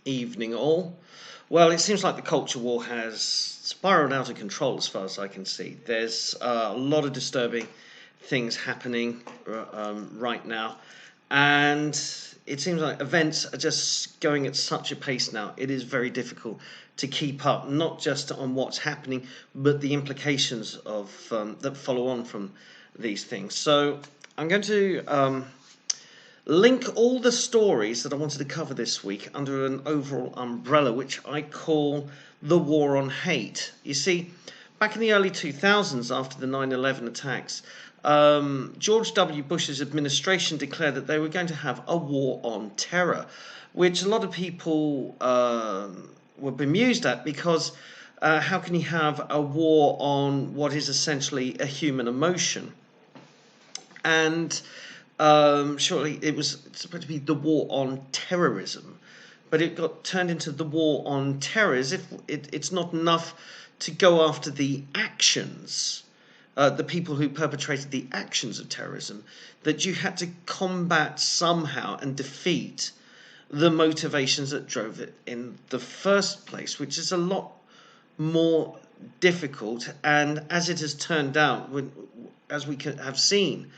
Evening all. Well, it seems like the culture war has spiraled out of control as far as I can see. There's a lot of disturbing things happening right now, and it seems like events are just going at such a pace now. It is very difficult to keep up, not just on what's happening, but the implications of that follow on from these things. So I'm going to link all the stories that I wanted to cover this week under an overall umbrella, which I call the War on Hate. You see, back in the early 2000s, after the 9/11 attacks, George W. Bush's administration declared that they were going to have a war on terror, which a lot of people were bemused at because how can you have a war on what is essentially a human emotion? And surely it was supposed to be the war on terrorism, but it got turned into the war on terror, as if it's not enough to go after the actions, the people who perpetrated the actions of terrorism, that you had to combat somehow and defeat the motivations that drove it in the first place, which is a lot more difficult. And as it has turned out, as we have seen,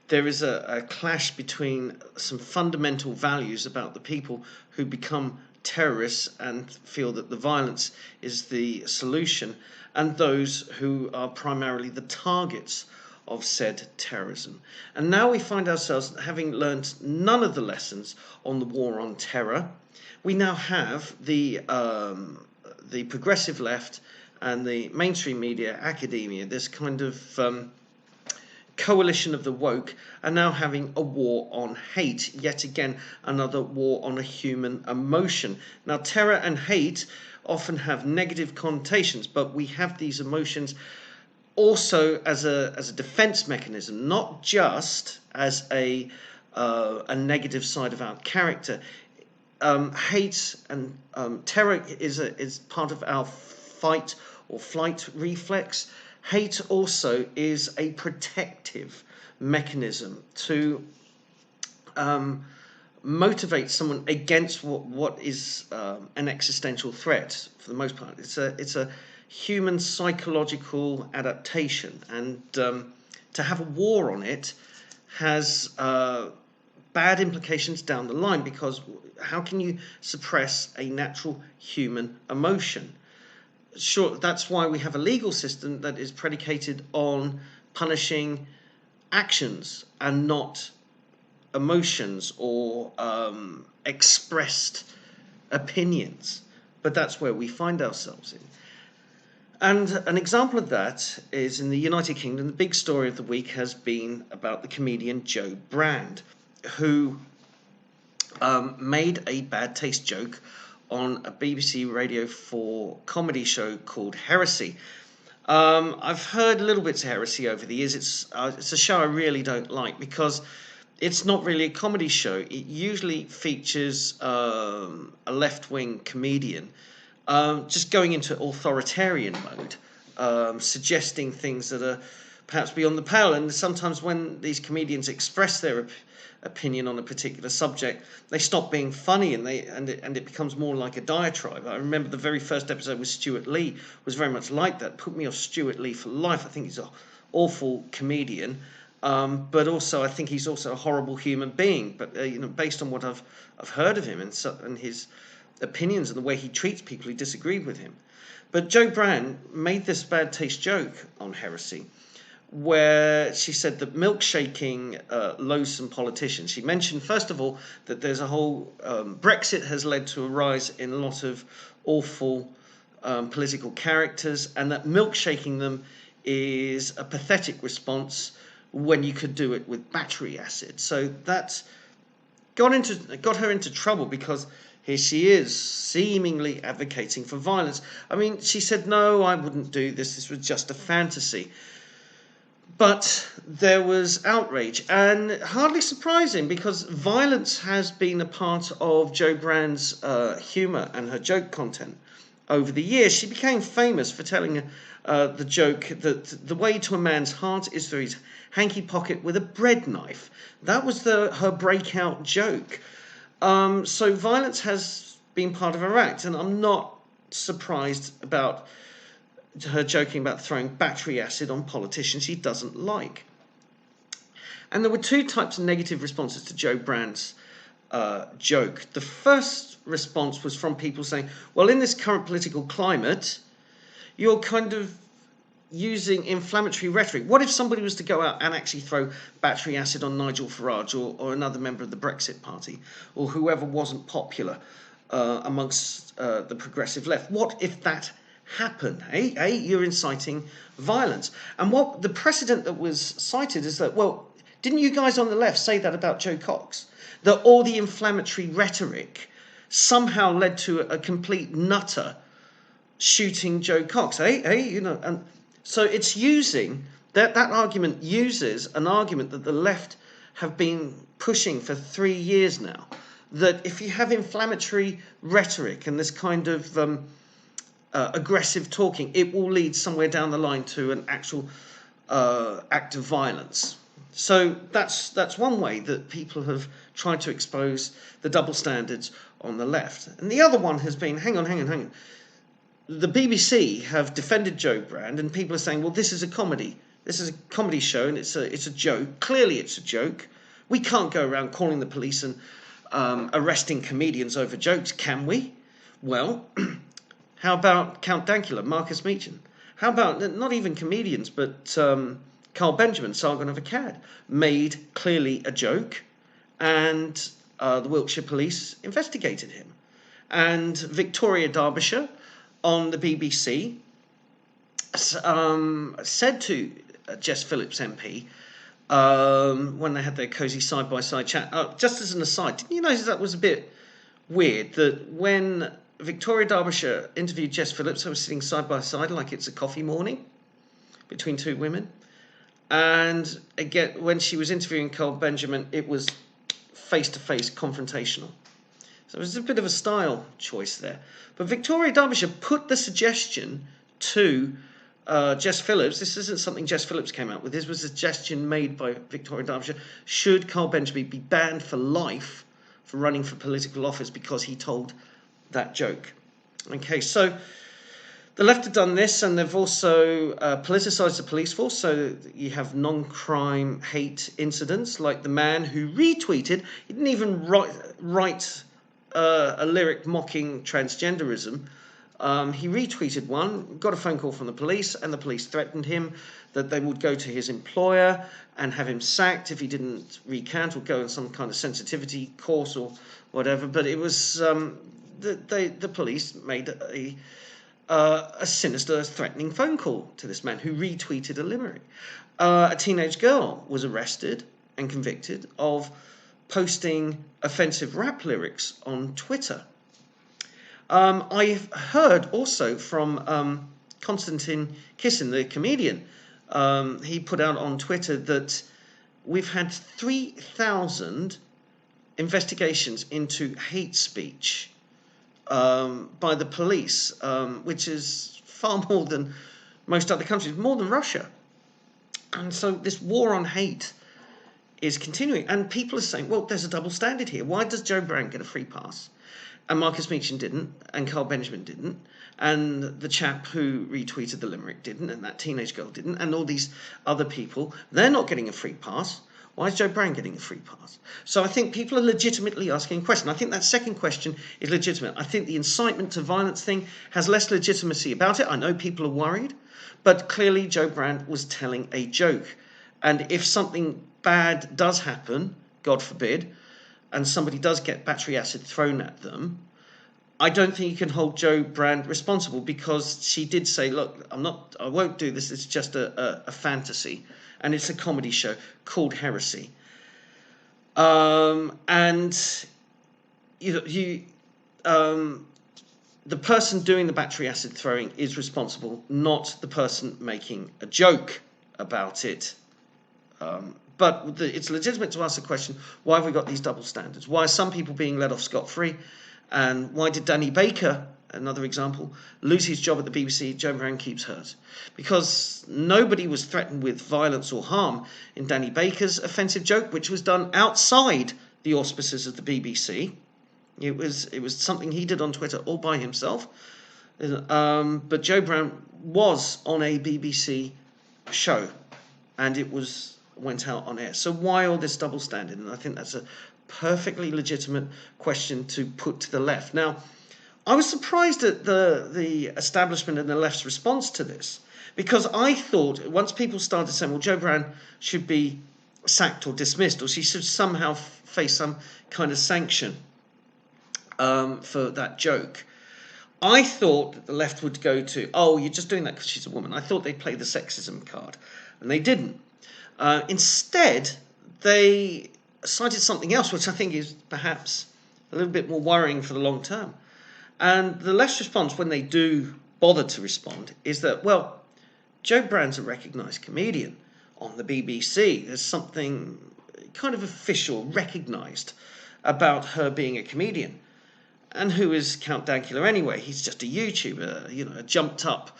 there is a clash between some fundamental values about the people who become terrorists and feel that the violence is the solution, and those who are primarily the targets of said terrorism. And now we find ourselves, having learned none of the lessons on the war on terror, we now have the progressive left and the mainstream media, academia, this kind of coalition of the woke, are now having a war on hate. Yet again, another war on a human emotion. Now, terror and hate often have negative connotations, but we have these emotions also as a defense mechanism, not just as a negative side of our character. Hate and terror is part of our fight or flight reflex. Hate also is a protective mechanism to motivate someone against what is an existential threat. For the most part, it's a human psychological adaptation, and to have a war on it has bad implications down the line, because how can you suppress a natural human emotion? Sure, that's why we have a legal system that is predicated on punishing actions and not emotions or expressed opinions. But that's where we find ourselves in. And an example of that is in the United Kingdom. The big story of the week has been about the comedian Joe Brand, who made a bad taste joke on a BBC Radio 4 comedy show called Heresy. I've heard little bits of Heresy over the years. It's a show I really don't like, because it's not really a comedy show. It usually features a left-wing comedian just going into authoritarian mode, suggesting things that are perhaps beyond the pale. And sometimes when these comedians express their opinion on a particular subject, they stop being funny, and it becomes more like a diatribe. I remember the very first episode with Stuart Lee was very much like that. Put me off Stuart Lee for life. I think he's an awful comedian, but also I think he's also a horrible human being. But based on what I've heard of him and his opinions and the way he treats people who disagree with him. But Joe Brand made this bad taste joke on Heresy, where she said that milkshaking loathsome politicians. She mentioned, first of all, that there's a whole Brexit has led to a rise in a lot of awful political characters, and that milkshaking them is a pathetic response when you could do it with battery acid. So that got her into trouble, because here she is seemingly advocating for violence. I mean, she said, no, I wouldn't do this. This was just a fantasy. But there was outrage, and hardly surprising, because violence has been a part of Jo Brand's humour and her joke content over the years. She became famous for telling the joke that the way to a man's heart is through his hanky pocket with a bread knife. That was her breakout joke. So violence has been part of her act. And I'm not surprised about her joking about throwing battery acid on politicians she doesn't like. And there were two types of negative responses to Jo Brand's joke. The first response was from people saying, well, in this current political climate, you're kind of using inflammatory rhetoric. What if somebody was to go out and actually throw battery acid on Nigel Farage or another member of the Brexit Party or whoever wasn't popular amongst the progressive left? What if that happened? You're inciting violence. And what the precedent that was cited is that, well, didn't you guys on the left say that about Jo Cox? That all the inflammatory rhetoric somehow led to a complete nutter shooting Jo Cox, and so it's using that argument uses an argument that the left have been pushing for 3 years now, that if you have inflammatory rhetoric and this kind of aggressive talking, it will lead somewhere down the line to an actual act of violence. So that's one way that people have tried to expose the double standards on the left. And the other one has been, hang on. The BBC have defended Jo Brand, and people are saying, well, this is a comedy. This is a comedy show, and it's a joke. Clearly it's a joke. We can't go around calling the police and arresting comedians over jokes, can we? Well, how about Count Dankula, Marcus Meechan? How about not even comedians, but Carl Benjamin, Sargon of Akkad, made clearly a joke, and the Wiltshire police investigated him. And Victoria Derbyshire on the BBC said to Jess Phillips MP when they had their cosy side-by-side chat, just as an aside, didn't you notice that was a bit weird, that when Victoria Derbyshire interviewed Jess Phillips, they were sitting side-by-side like it's a coffee morning between two women. And again, when she was interviewing Carl Benjamin, it was face-to-face confrontational. So it was a bit of a style choice there. But Victoria Derbyshire put the suggestion to Jess Phillips. This isn't something Jess Phillips came out with. This was a suggestion made by Victoria Derbyshire. Should Carl Benjamin be banned for life for running for political office because he told that joke? Okay, so the left have done this, and they've also politicised the police force, so you have non-crime hate incidents, like the man who retweeted, he didn't even write a lyric mocking transgenderism. He retweeted one, got a phone call from the police, and the police threatened him that they would go to his employer and have him sacked if he didn't recant or go on some kind of sensitivity course or whatever. But it was the police made a sinister, threatening phone call to this man who retweeted a limerick. A teenage girl was arrested and convicted of posting offensive rap lyrics on Twitter. I've heard also from Konstantin Kissin, the comedian. He put out on Twitter that we've had 3,000 investigations into hate speech by the police, which is far more than most other countries, more than Russia. And so this war on hate is continuing. And people are saying, well, there's a double standard here. Why does Jo Brand get a free pass? And Marcus Meechan didn't, and Carl Benjamin didn't, and the chap who retweeted the limerick didn't, and that teenage girl didn't, and all these other people, they're not getting a free pass. Why is Jo Brand getting a free pass? So I think people are legitimately asking a question. I think that second question is legitimate. I think the incitement to violence thing has less legitimacy about it. I know people are worried, but clearly Jo Brand was telling a joke. And if something bad does happen, God forbid, and somebody does get battery acid thrown at them, I don't think you can hold Jo Brand responsible, because she did say, look, I won't do this, it's just a fantasy, and it's a comedy show called Heresy. And the person doing the battery acid throwing is responsible, not the person making a joke about it. But it's legitimate to ask the question, why have we got these double standards? Why are some people being let off scot-free? And why did Danny Baker, another example, lose his job at the BBC? Jo Brand keeps hers. Because nobody was threatened with violence or harm in Danny Baker's offensive joke, which was done outside the auspices of the BBC. It was something he did on Twitter all by himself. But Joe Brown was on a BBC show, and it went out on air. So why all this double standard? And I think that's a perfectly legitimate question to put to the left. Now, I was surprised at the establishment and the left's response to this, because I thought once people started saying, well, Joe Brown should be sacked or dismissed, or she should somehow face some kind of sanction for that joke, I thought that the left would go to, oh, you're just doing that because she's a woman. I thought they'd play the sexism card, and they didn't. Instead, they cited something else, which I think is perhaps a little bit more worrying for the long term. And the left's response, when they do bother to respond, is that, well, Jo Brand's a recognised comedian on the BBC. There's something kind of official, recognised about her being a comedian. And who is Count Dankula anyway? He's just a YouTuber, a jumped up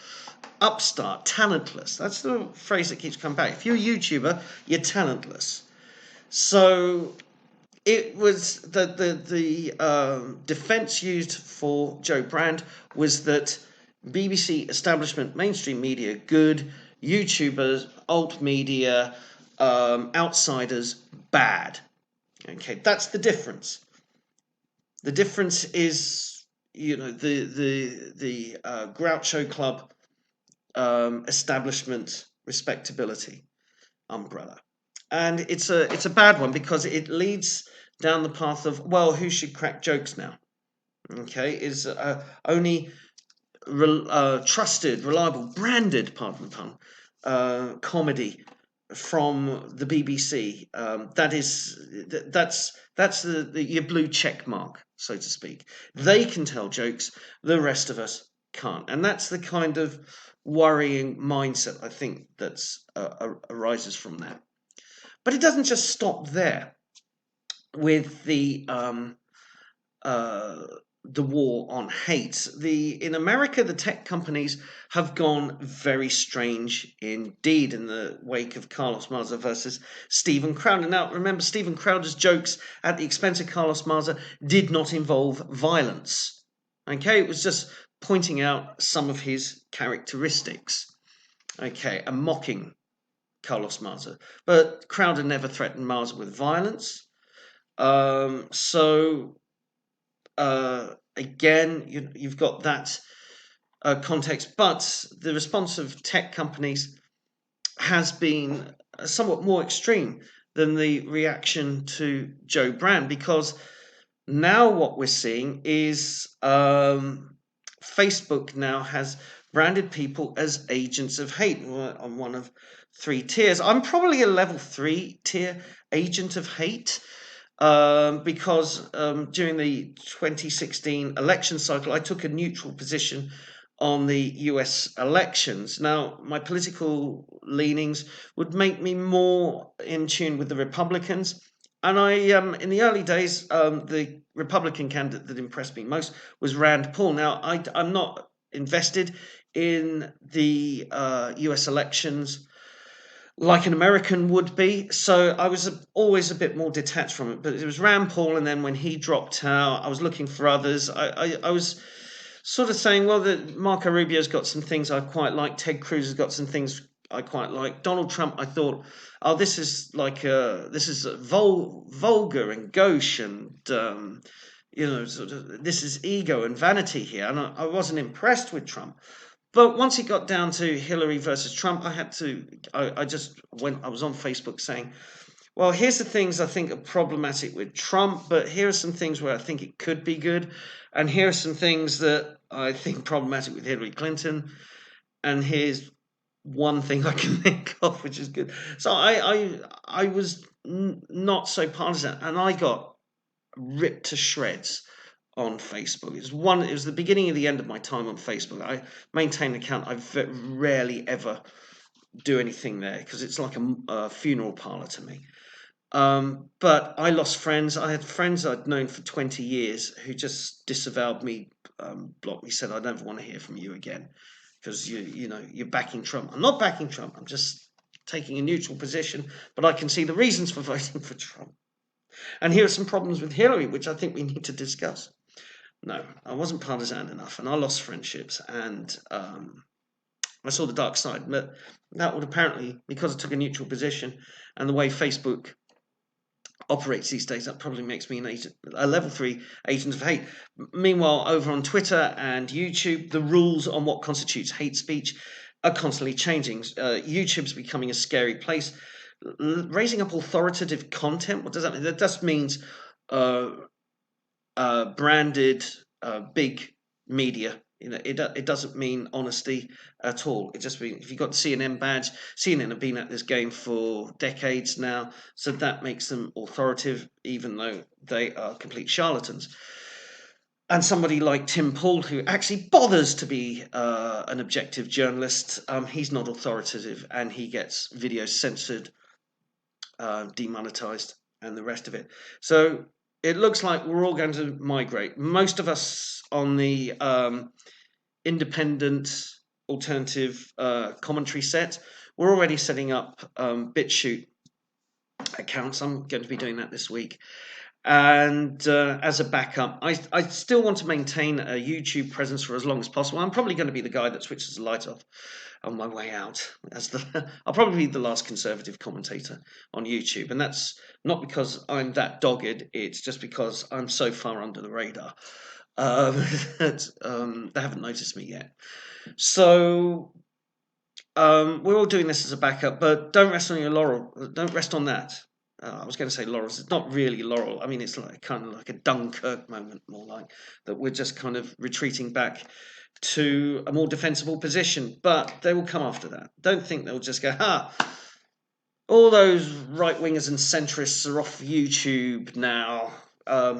upstart, talentless. That's the phrase that keeps coming back. If you're a YouTuber, you're talentless. So it was the defence used for Jo Brand was that BBC establishment, mainstream media, good, YouTubers, alt media, outsiders, bad. Okay, that's the difference. The difference is, the Groucho Club establishment respectability umbrella, and it's a bad one because it leads down the path of, well, who should crack jokes now? Okay, is only trusted, reliable, branded, pardon the pun, comedy from the BBC. That's your blue check mark, so to speak. They can tell jokes, the rest of us can't, and that's the kind of worrying mindset I think that's arises from that. But it doesn't just stop there with the war on hate. In America, the tech companies have gone very strange indeed in the wake of Carlos Maza versus Steven Crowder. Now, remember, Steven Crowder's jokes at the expense of Carlos Maza did not involve violence. Okay, it was just pointing out some of his characteristics. Okay, and mocking Carlos Maza. But Crowder never threatened Maza with violence. Again, you've got that context, but the response of tech companies has been somewhat more extreme than the reaction to Jo Brand, because now what we're seeing is Facebook now has branded people as agents of hate on one of 3 tiers. I'm probably a level 3 tier agent of hate. Because during the 2016 election cycle, I took a neutral position on the US elections. Now, my political leanings would make me more in tune with the Republicans. And in the early days, the Republican candidate that impressed me most was Rand Paul. Now, I'm not invested in the US elections like an American would be. So I was always a bit more detached from it. But it was Rand Paul, and then when he dropped out, I was looking for others. I was sort of saying, well, Marco Rubio's got some things I quite like. Ted Cruz has got some things I quite like. Donald Trump, I thought, oh, this is vulgar and gauche, and this is ego and vanity here. And I wasn't impressed with Trump. But once it got down to Hillary versus Trump, I was on Facebook saying, well, here's the things I think are problematic with Trump, but here are some things where I think it could be good. And here are some things that I think problematic with Hillary Clinton. And here's one thing I can think of, which is good. So I was not so partisan, and I got ripped to shreds on Facebook. It was the beginning of the end of my time on Facebook. I maintain an account. I rarely ever do anything there because it's like a funeral parlor to me. But I lost friends. I had friends I'd known for 20 years who just disavowed me, blocked me, said, I never want to hear from you again because you're backing Trump. I'm not backing Trump. I'm just taking a neutral position, but I can see the reasons for voting for Trump. And here are some problems with Hillary, which I think we need to discuss. No, I wasn't partisan enough, and I lost friendships, and I saw the dark side. But that would apparently, because I took a neutral position, and the way Facebook operates these days, that probably makes me a level 3 agent of hate. Meanwhile, over on Twitter and YouTube, the rules on what constitutes hate speech are constantly changing. YouTube's becoming a scary place. Raising up authoritative content, what does that mean? That just means uh, branded big media. It doesn't mean honesty at all. It just means if you've got the CNN badge, CNN have been at this game for decades now, so that makes them authoritative, even though they are complete charlatans. And somebody like Tim Pool, who actually bothers to be an objective journalist, he's not authoritative, and he gets videos censored, demonetized, and the rest of it. So it looks like we're all going to migrate. Most of us on the independent alternative commentary set, we're already setting up BitChute accounts. I'm going to be doing that this week. And as a backup, I still want to maintain a YouTube presence for as long as possible. I'm probably going to be the guy that switches the light off on my way out. I'll probably be the last conservative commentator on YouTube, and that's not because I'm that dogged. It's just because I'm so far under the radar that they haven't noticed me yet. So we're all doing this as a backup, but don't rest on your laurel. Don't rest on that. I was going to say laurels. It's not really laurel. I mean, it's like kind of like a Dunkirk moment, more like that. We're just kind of retreating back to a more defensible position. But they will come after that. Don't think they'll just go, all those right wingers and centrists are off YouTube now.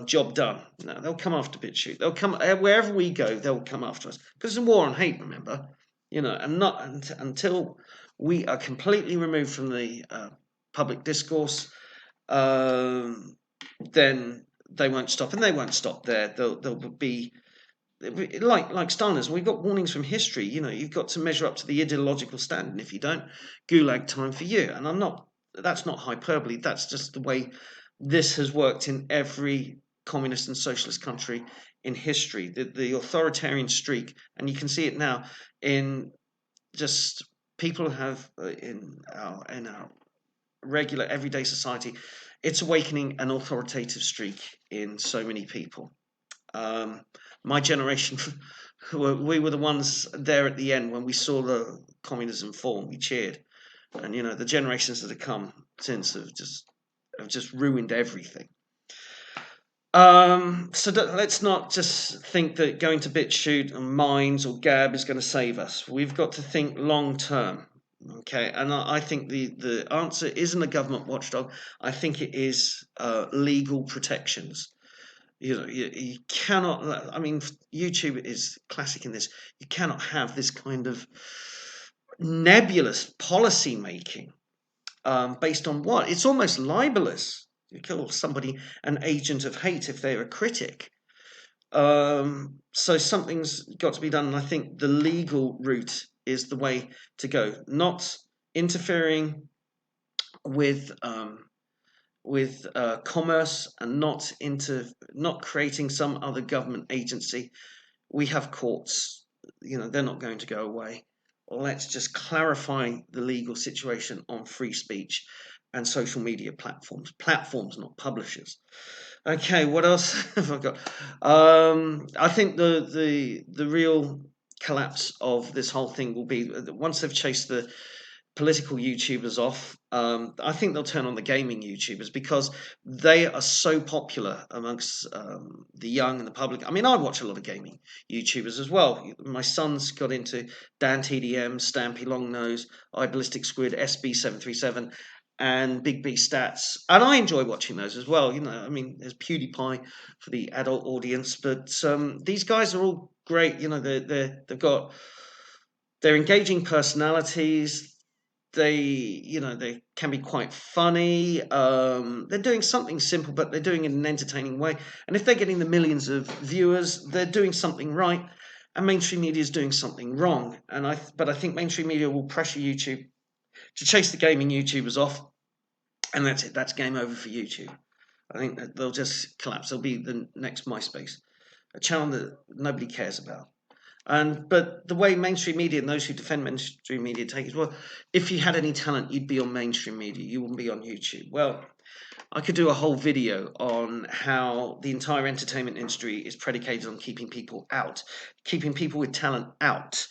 Job done. No, they'll come after BitChute. They'll come wherever we go. They'll come after us because it's a war on hate. Remember, and not until we are completely removed from the public discourse. Then they won't stop, and they won't stop there. They'll be like Stalinism. We've got warnings from history. You've got to measure up to the ideological standard, and if you don't, gulag time for you. And that's not hyperbole. That's just the way this has worked in every communist and socialist country in history. The authoritarian streak, and you can see it now in just people have in our regular everyday society. It's awakening an authoritative streak in so many people. My generation, we were the ones there at the end when we saw the communism fall. We cheered, and the generations that have come since have just ruined everything. So let's not just think that going to BitChute and Minds or Gab is going to save us. We've got to think long term. Okay, and I think the answer isn't a government watchdog. I think it is legal protections. You cannot. I mean, YouTube is classic in this. You cannot have this kind of nebulous policy making based on what? It's almost libelous. You call somebody an agent of hate if they're a critic. So something's got to be done, and I think the legal route is the way to go. Not interfering with commerce, and not creating some other government agency. We have courts. They're not going to go away. Let's just clarify the legal situation on free speech and social media platforms. Platforms, not publishers. Okay, what else have I got? I think the real collapse of this whole thing will be once they've chased the political YouTubers off. I think they'll turn on the gaming YouTubers because they are so popular amongst the young and the public. I mean, I watch a lot of gaming YouTubers as well. My son's got into Dan TDM, Stampy Longnose, iBallistic Squid, SB737, and Big B Stats, and I enjoy watching those as well. I mean, there's PewDiePie for the adult audience, but these guys are all great. They're engaging personalities. They can be quite funny. They're doing something simple, but they're doing it in an entertaining way. And if they're getting the millions of viewers, they're doing something right, and mainstream media is doing something wrong. But I think mainstream media will pressure YouTube to chase the gaming YouTubers off, and that's it. That's game over for YouTube. I think that they'll just collapse. They'll be the next MySpace, a channel that nobody cares about. But the way mainstream media and those who defend mainstream media take it, well, if you had any talent, you'd be on mainstream media. You wouldn't be on YouTube. Well, I could do a whole video on how the entire entertainment industry is predicated on keeping people out, keeping people with talent out.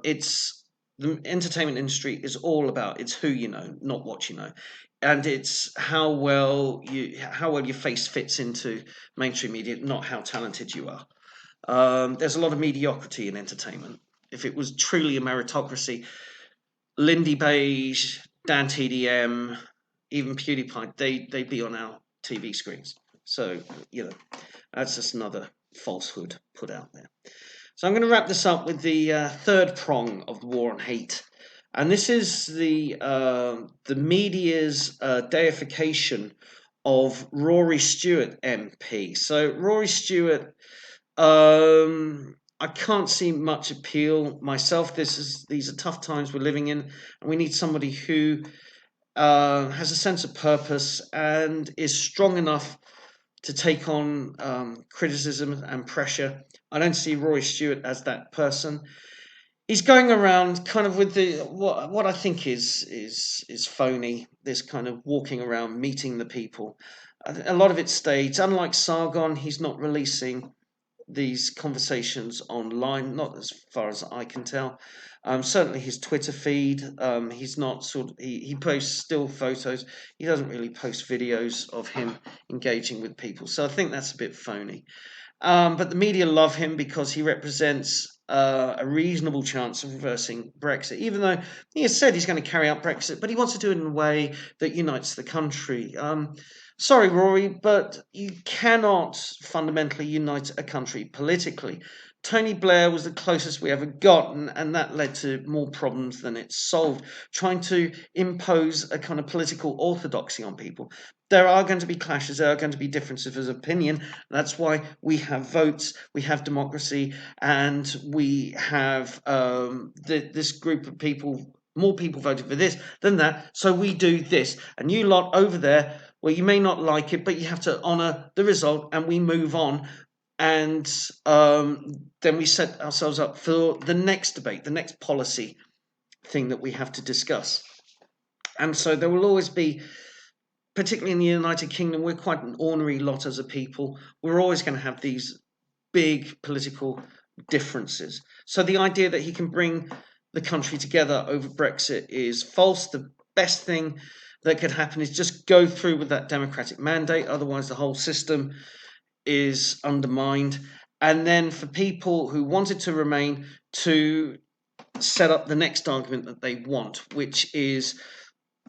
It's the entertainment industry is all about it's who you know, not what you know, and it's how well your face fits into mainstream media, not how talented you are. There's a lot of mediocrity in entertainment. If it was truly a meritocracy, Lindy Beige, Dan TDM, even PewDiePie, they'd be on our TV screens. So, that's just another falsehood put out there. So I'm going to wrap this up with the third prong of the war on hate. And this is the media's deification of Rory Stewart MP. So Rory Stewart, I can't see much appeal myself. These are tough times we're living in, and we need somebody who has a sense of purpose and is strong enough to take on criticism and pressure. I don't see Rory Stewart as that person. He's going around kind of with the what I think is phony. This kind of walking around, meeting the people. A lot of it's staged. Unlike Sargon, he's not releasing these conversations online, not as far as I can tell. Certainly his Twitter feed, he's not he posts still photos. He doesn't really post videos of him engaging with people. So I think that's a bit phony. But the media love him because he represents a reasonable chance of reversing Brexit, even though he has said he's going to carry out Brexit, but he wants to do it in a way that unites the country. Sorry, Rory, but you cannot fundamentally unite a country politically. Tony Blair was the closest we ever got, and that led to more problems than it solved, trying to impose a kind of political orthodoxy on people. There are going to be clashes, there are going to be differences of opinion. That's why we have votes, we have democracy, and we have this group of people, more people voted for this than that, so we do this. And you lot over there, well, you may not like it, but you have to honour the result, and we move on. And then we set ourselves up for the next debate, the next policy thing that we have to discuss. And so there will always be, particularly in the United Kingdom, we're quite an ornery lot as a people. We're always going to have these big political differences. So the idea that he can bring the country together over Brexit is false. The best thing that could happen is just go through with that democratic mandate. Otherwise, the whole system is undermined. And then for people who wanted to remain, to set up the next argument that they want, which is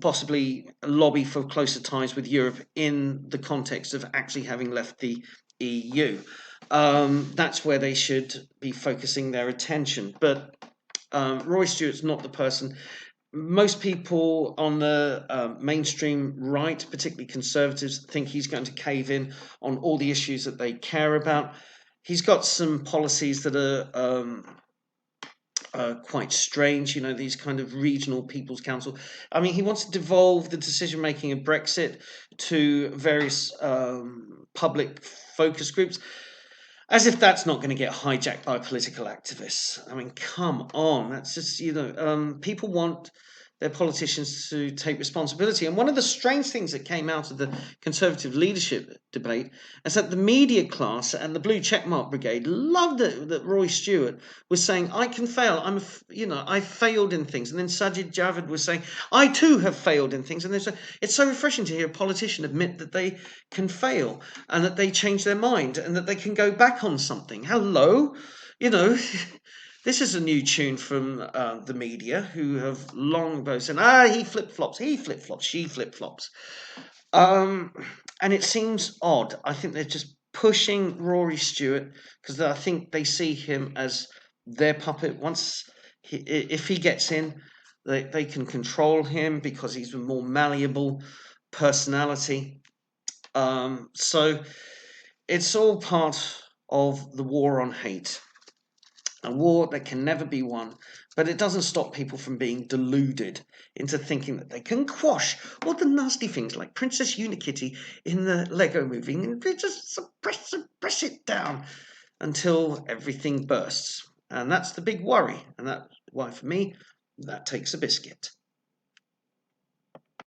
possibly a lobby for closer ties with Europe in the context of actually having left the EU. That's where they should be focusing their attention. But Roy Stewart's not the person. Most people on the mainstream right, particularly conservatives, think he's going to cave in on all the issues that they care about. He's got some policies that are quite strange, these kind of regional people's council. I mean, he wants to devolve the decision-making of Brexit to various public focus groups, as if that's not going to get hijacked by political activists. I mean, come on. That's just, people want their politicians to take responsibility. And one of the strange things that came out of the Conservative leadership debate is that the media class and the blue checkmark brigade loved it that Roy Stewart was saying, I can fail. I've failed in things. And then Sajid Javid was saying, I too have failed in things. And it's so refreshing to hear a politician admit that they can fail and that they change their mind and that they can go back on something. Hello, This is a new tune from the media, who have long both said, he flip-flops, she flip-flops. And it seems odd. I think they're just pushing Rory Stewart because I think they see him as their puppet. If he gets in, they can control him because he's a more malleable personality. So it's all part of the war on hate. a war that can never be won, but it doesn't stop people from being deluded into thinking that they can quash all the nasty things like Princess Unikitty in the Lego movie, and they just suppress it down until everything bursts. And that's the big worry, and that's why, for me, that takes a biscuit.